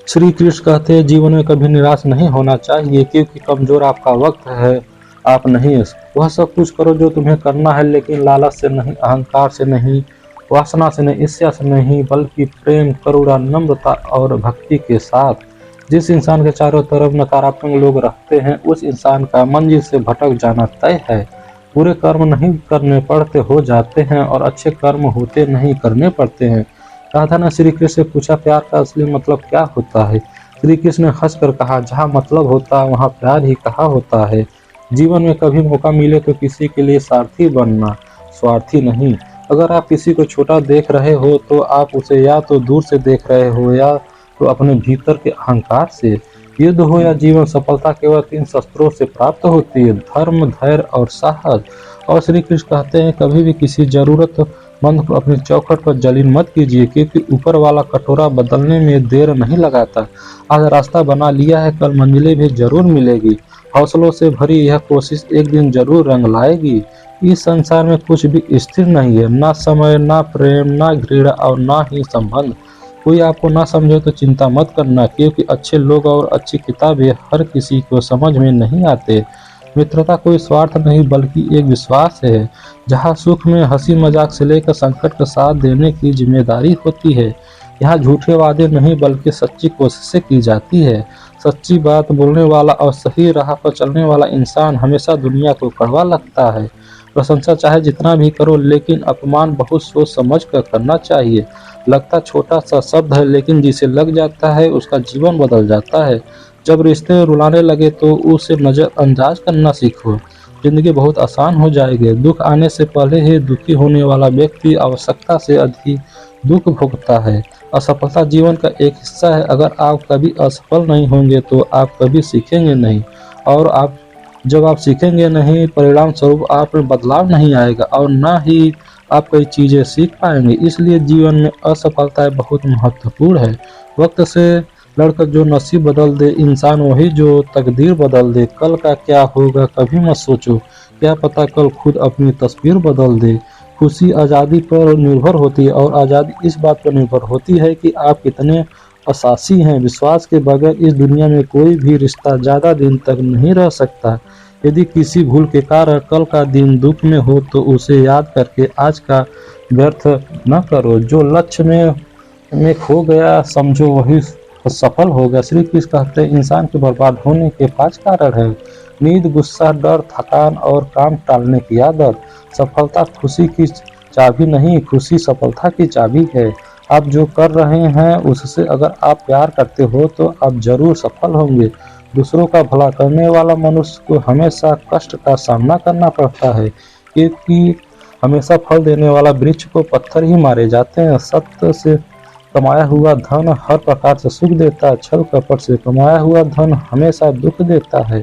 श्री कृष्ण कहते हैं जीवन में कभी निराश नहीं होना चाहिए, क्योंकि कमजोर आपका वक्त है, आप नहीं। वह सब कुछ करो जो तुम्हें करना है, लेकिन लालच से नहीं, अहंकार से नहीं, वासना से नहीं, ईर्ष्या से नहीं, बल्कि प्रेम, करुणा, नम्रता और भक्ति के साथ। जिस इंसान के चारों तरफ नकारात्मक लोग रहते हैं, उस इंसान का मंजिल से भटक जाना तय है। बुरे कर्म नहीं करने पड़ते, हो जाते हैं, और अच्छे कर्म होते नहीं, करने पड़ते हैं। राधा ने श्री कृष्ण से पूछा, प्यार का असली मतलब क्या होता है? श्री कृष्ण ने हंसकर कहा, जहाँ मतलब होता है वहाँ प्यार ही कहा होता है। जीवन में कभी मौका मिले तो किसी के लिए सारथी बनना, स्वार्थी नहीं। अगर आप किसी को छोटा देख रहे हो तो आप उसे या तो दूर से देख रहे हो, या तो अपने भीतर के अहंकार से। युद्ध हो या जीवन, सफलता केवल 3 शस्त्रों से प्राप्त होती है: धर्म, धैर्य और साहस। और श्री कृष्ण कहते हैं, कभी भी किसी जरूरतमंद को अपनी चौखट पर जलील मत कीजिए, क्योंकि ऊपर वाला कटोरा बदलने में देर नहीं लगाता। आज रास्ता बना लिया है, कल मंजिलें भी जरूर मिलेगी। हौसलों से भरी यह कोशिश एक दिन जरूर रंग लाएगी। इस संसार में कुछ भी स्थिर नहीं है, ना समय, ना प्रेम, ना घृणा और ना ही संबंध। कोई आपको ना समझे तो चिंता मत करना, क्योंकि अच्छे लोग और अच्छी किताबें हर किसी को समझ में नहीं आते। मित्रता कोई स्वार्थ नहीं, बल्कि एक विश्वास है, जहाँ सुख में हंसी मजाक से लेकर संकट का साथ देने की जिम्मेदारी होती है। यहाँ झूठे वादे नहीं, बल्कि सच्ची कोशिशें की जाती है। सच्ची बात बोलने वाला और सही राह पर चलने वाला इंसान हमेशा दुनिया को कड़वा लगता है। प्रशंसा चाहे जितना भी करो, लेकिन अपमान बहुत सोच समझ कर करना चाहिए। लगता छोटा सा शब्द है, लेकिन जिसे लग जाता है उसका जीवन बदल जाता है। जब रिश्ते रुलाने लगे तो उसे नज़रअंदाज करना सीखो। जिंदगी बहुत आसान हो जाएगी। दुख आने से पहले ही दुखी होने वाला व्यक्ति आवश्यकता से अधिक दुख भोगता है। असफलता जीवन का एक हिस्सा है। अगर आप कभी असफल नहीं होंगे तो आप कभी सीखेंगे नहीं, और जब आप सीखेंगे नहीं, परिणाम स्वरूप आप में बदलाव नहीं आएगा, और ना ही आप कई चीज़ें सीख पाएंगे। इसलिए जीवन में असफलताएं बहुत महत्वपूर्ण है। वक्त से लड़कर जो नसीब बदल दे इंसान, वही जो तकदीर बदल दे। कल का क्या होगा कभी मत सोचो, क्या पता कल खुद अपनी तस्वीर बदल दे। खुशी आज़ादी पर निर्भर होती है, और आज़ादी इस बात पर निर्भर होती है कि आप कितने असासी हैं। विश्वास के बगैर इस दुनिया में कोई भी रिश्ता ज़्यादा दिन तक नहीं रह सकता। यदि किसी भूल के कारण कल का दिन दुख में हो, तो उसे याद करके आज का व्यर्थ न करो। जो लक्ष्य में खो गया समझो वही सफल हो गया। श्री कृष्ण कहते हैं, इंसान के बर्बाद होने के 5 कारण हैं: नींद, गुस्सा, डर, थकान और काम टालने की आदत। सफलता खुशी की चाबी नहीं, खुशी सफलता की चाबी है। आप जो कर रहे हैं उससे अगर आप प्यार करते हो तो आप जरूर सफल होंगे। दूसरों का भला करने वाला मनुष्य को हमेशा कष्ट का सामना करना पड़ता है, क्योंकि हमेशा फल देने वाला वृक्ष को पत्थर ही मारे जाते हैं। सत्य से कमाया हुआ धन हर प्रकार से सुख देता है, छल कपट से कमाया हुआ धन हमेशा दुख देता है।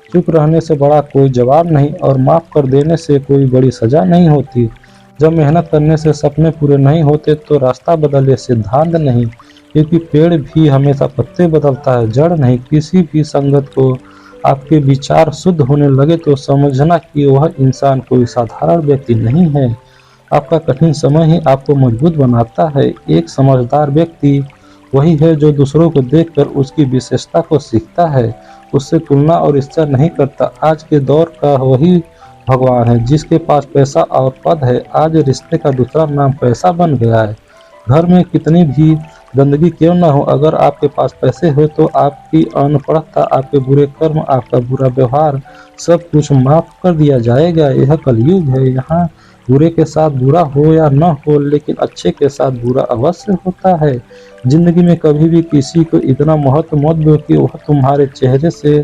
चुप रहने से बड़ा कोई जवाब नहीं, और माफ कर देने से कोई बड़ी सजा नहीं होती। जब मेहनत करने से सपने पूरे नहीं होते तो रास्ता बदले सिद्धांत नहीं, क्योंकि पेड़ भी हमेशा पत्ते बदलता है, जड़ नहीं। किसी भी संगत को आपके विचार शुद्ध होने लगे तो समझना कि वह इंसान कोई साधारण व्यक्ति नहीं है। आपका कठिन समय ही आपको मजबूत बनाता है। एक समझदार व्यक्ति वही है जो दूसरों को देखकर उसकी विशेषता को सीखता है, उससे तुलना और ईर्ष्या नहीं करता। आज के दौर का वही भगवान है जिसके पास पैसा और पद है। आज रिश्ते का दूसरा नाम पैसा बन गया है। घर में कितनी भी गंदगी क्यों ना हो, अगर आपके पास पैसे हो तो आपकी अनपढ़ता, आपके बुरे कर्म, आपका बुरा व्यवहार सब कुछ माफ कर दिया जाएगा। यह कलयुग है। यहाँ बुरे के साथ बुरा हो या न हो, लेकिन अच्छे के साथ बुरा अवश्य होता है। जिंदगी में कभी भी किसी को इतना महत्व मत दो कि वह तुम्हारे चेहरे से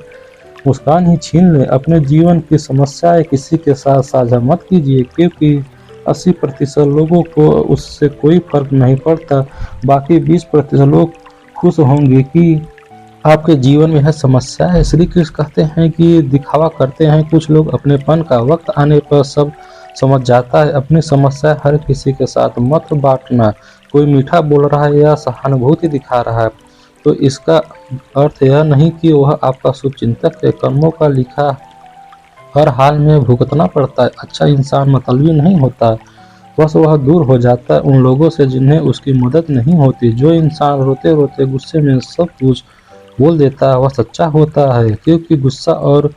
मुस्कान ही छीन ले। अपने जीवन की समस्याएं किसी के साथ साझा मत कीजिए, क्योंकि 80% लोगों को उससे कोई फर्क नहीं पड़ता। बाकी 20% लोग खुश होंगे कि आपके जीवन में यह समस्या है। श्री कृष्ण कहते हैं कि दिखावा करते हैं कुछ लोग, अपनेपन का वक्त आने पर सब समझ जाता है। अपनी समस्या हर किसी के साथ मत बांटना। कोई मीठा बोल रहा है या सहानुभूति दिखा रहा है तो इसका अर्थ यह नहीं कि वह आपका शुभचिंतक है। कर्मों का लिखा हर हाल में भुगतना पड़ता है। अच्छा इंसान मतलबी नहीं होता, बस वह दूर हो जाता है उन लोगों से जिन्हें उसकी मदद नहीं होती। जो इंसान रोते रोते गुस्से में सब कुछ बोल देता है वह सच्चा होता है, क्योंकि गुस्सा और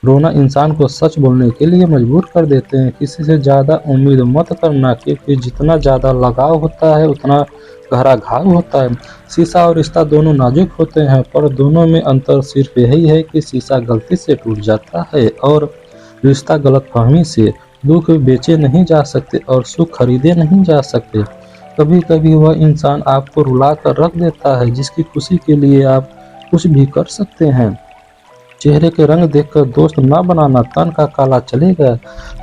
रोना इंसान को सच बोलने के लिए मजबूर कर देते हैं। किसी से ज़्यादा उम्मीद मत करना, क्योंकि जितना ज़्यादा लगाव होता है उतना गहरा घाव होता है। शीशा और रिश्ता दोनों नाजुक होते हैं, पर दोनों में अंतर सिर्फ यही है कि शीशा गलती से टूट जाता है और रिश्ता गलतफहमी से। दुख बेचे नहीं जा सकते और सुख खरीदे नहीं जा सकते। कभी कभी वह इंसान आपको रुला कर रख देता है जिसकी खुशी के लिए आप कुछ भी कर सकते हैं। चेहरे के रंग देखकर दोस्त ना बनाना। तन का काला चलेगा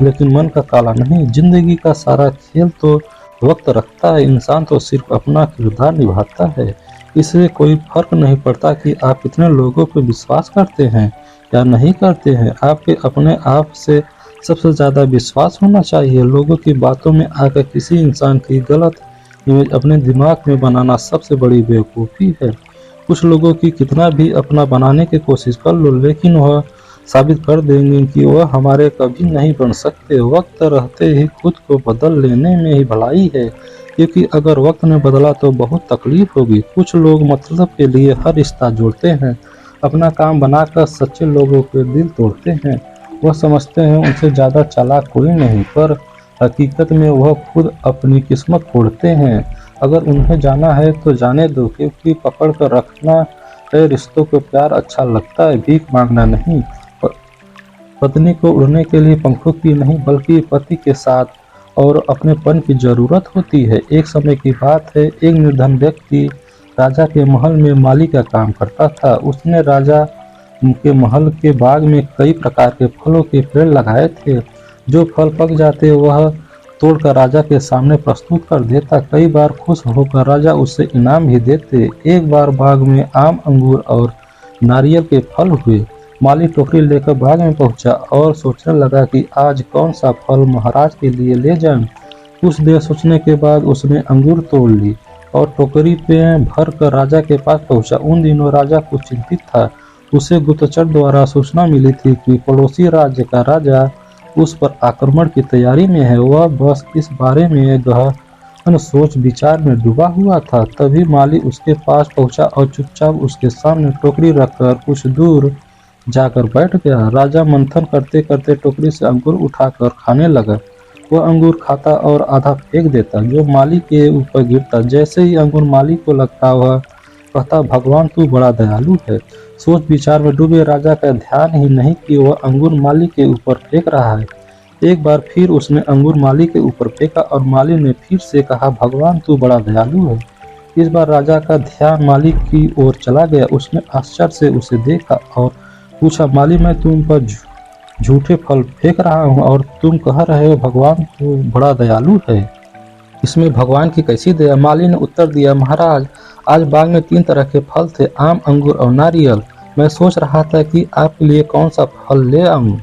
लेकिन मन का काला नहीं। जिंदगी का सारा खेल तो वक्त रखता है, इंसान तो सिर्फ अपना किरदार निभाता है। इससे कोई फर्क नहीं पड़ता कि आप कितने लोगों पर विश्वास करते हैं या नहीं करते हैं। आपके अपने आप से सबसे ज़्यादा विश्वास होना चाहिए। लोगों की बातों में आकर किसी इंसान की गलत इमेज अपने दिमाग में बनाना सबसे बड़ी बेवकूफ़ी है। कुछ लोगों की कितना भी अपना बनाने की कोशिश कर लो, लेकिन वह साबित कर देंगे कि वह हमारे कभी नहीं बन सकते। वक्त रहते ही खुद को बदल लेने में ही भलाई है, क्योंकि अगर वक्त ने बदला तो बहुत तकलीफ होगी। कुछ लोग मतलब के लिए हर रिश्ता जोड़ते हैं, अपना काम बनाकर सच्चे लोगों के दिल तोड़ते हैं। वह समझते हैं उनसे ज़्यादा चालाक कोई नहीं, पर हकीकत में वह खुद अपनी किस्मत फोड़ते हैं। अगर उन्हें जाना है तो जाने दो, क्योंकि पकड़ कर रखना है रिश्तों को। प्यार अच्छा लगता है, भीख मांगना नहीं। पत्नी को उड़ने के लिए पंखों की नहीं बल्कि पति के साथ और अपनेपन की जरूरत होती है। एक समय की बात है, एक निर्धन व्यक्ति राजा के महल में माली का काम करता था। उसने राजा के महल के बाग में कई प्रकार के फलों के पेड़ लगाए थे। जो फल पक जाते वह तोड़कर राजा के सामने प्रस्तुत कर देता। कई बार खुश होकर राजा उससे इनाम भी देते। एक बार बाग में आम, अंगूर और नारियल के फल हुए। माली टोकरी लेकर बाग में पहुंचा और सोचने लगा कि आज कौन सा फल महाराज के लिए ले जाऊं। कुछ देर सोचने के बाद उसने अंगूर तोड़ ली और टोकरी पे भर कर राजा के पास पहुंचा। उन दिनों राजा कुछ चिंतित था। उसे गुप्तचर द्वारा सूचना मिली थी कि पड़ोसी राज्य का राजा उस पर आक्रमण की तैयारी में है। वह बस इस बारे में गहन सोच विचार में डूबा हुआ था। तभी माली उसके पास पहुंचा और चुपचाप उसके सामने टोकरी रखकर कुछ दूर जाकर बैठ गया। राजा मंथन करते करते टोकरी से अंगूर उठाकर खाने लगा। वह अंगूर खाता और आधा फेंक देता, जो माली के ऊपर गिरता। जैसे ही अंगूर माली को लगता वह कहता, भगवान तू बड़ा दयालु है। सोच विचार में डूबे राजा का ध्यान ही नहीं कि वह अंगूर माली के ऊपर फेंक रहा है। एक बार फिर उसने अंगूर माली के ऊपर फेंका और माली ने फिर से कहा, भगवान तू बड़ा दयालु है। इस बार राजा का ध्यान माली की ओर चला गया। उसने आश्चर्य से उसे देखा और पूछा, माली मैं तुम पर झूठे फल फेंक रहा हूँ और तुम कह रहे हो भगवान तो बड़ा दयालु है। इसमें भगवान की कैसी दया? माली ने उत्तर दिया, महाराज आज बाग में 3 तरह के फल थे, आम, अंगूर और नारियल। मैं सोच रहा था कि आपके लिए कौन सा फल ले आऊं।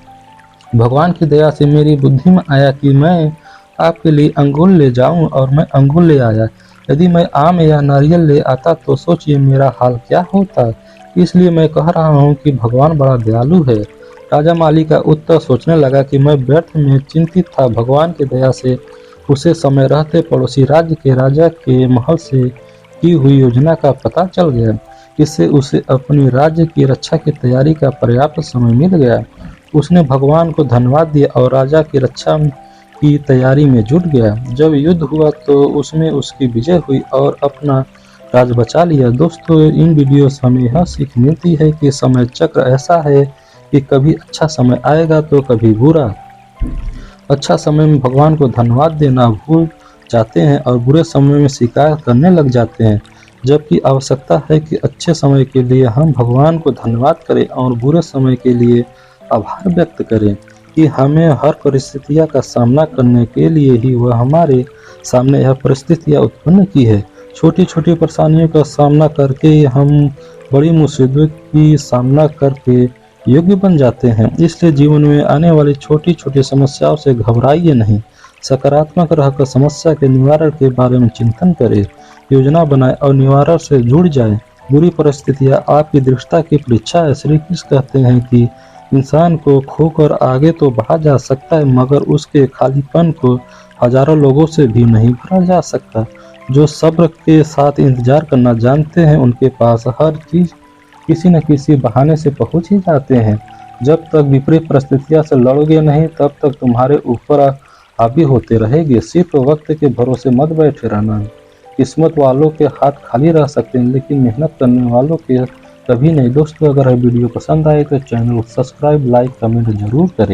भगवान की दया से मेरी बुद्धि में आया कि मैं आपके लिए अंगूर ले जाऊं और मैं अंगूर ले आया। यदि मैं आम या नारियल ले आता तो सोचिए मेरा हाल क्या होता। इसलिए मैं कह रहा हूँ कि भगवान बड़ा दयालु है। राजा माली का उत्तर सोचने लगा कि मैं व्यर्थ में चिंतित था। भगवान की दया से उसे समय रहते पड़ोसी राज्य के राजा के महल से की हुई योजना का पता चल गया। इससे उसे अपनी राज्य की रक्षा की तैयारी का पर्याप्त समय मिल गया। उसने भगवान को धन्यवाद दिया और राजा की रक्षा की तैयारी में जुट गया। जब युद्ध हुआ तो उसमें उसकी विजय हुई और अपना राज बचा लिया। दोस्तों, इन वीडियो से हमें यह सीख मिलती है कि समय चक्र ऐसा है कि कभी अच्छा समय आएगा तो कभी बुरा। अच्छा समय में भगवान को धन्यवाद देना भूल जाते हैं और बुरे समय में शिकायत करने लग जाते हैं, जबकि आवश्यकता है कि अच्छे समय के लिए हम भगवान को धन्यवाद करें और बुरे समय के लिए आभार व्यक्त करें कि हमें हर परिस्थितियों का सामना करने के लिए ही वह हमारे सामने यह परिस्थितियाँ उत्पन्न की है। छोटी छोटी परेशानियों का सामना करके हम बड़ी मुसीबत की सामना करके योग्य बन जाते हैं। इसलिए जीवन में आने वाली छोटी छोटी समस्याओं से घबराइए नहीं। सकारात्मक रहकर समस्या के निवारण के बारे में चिंतन करें, योजना बनाएं और निवारण से जुड़ जाएं। बुरी परिस्थितियां आपकी दृढ़ता की परीक्षा है। श्री कृष्ण कहते हैं कि इंसान को खोकर आगे तो बढ़ा जा सकता है, मगर उसके खालीपन को हजारों लोगों से भी नहीं भरा जा सकता। जो सब्र के साथ इंतजार करना जानते हैं उनके पास हर चीज किसी न किसी बहाने से पहुंच ही जाते हैं। जब तक विपरीत परिस्थितियों से लड़ोगे नहीं तब तक तुम्हारे ऊपर हावी होते रहेगी। सिर्फ वक्त के भरोसे मत बैठे रहना। किस्मत वालों के हाथ खाली रह सकते हैं लेकिन मेहनत करने वालों के कभी नहीं। दोस्तों, अगर वीडियो पसंद आए तो चैनल को सब्सक्राइब, लाइक, कमेंट जरूर करें।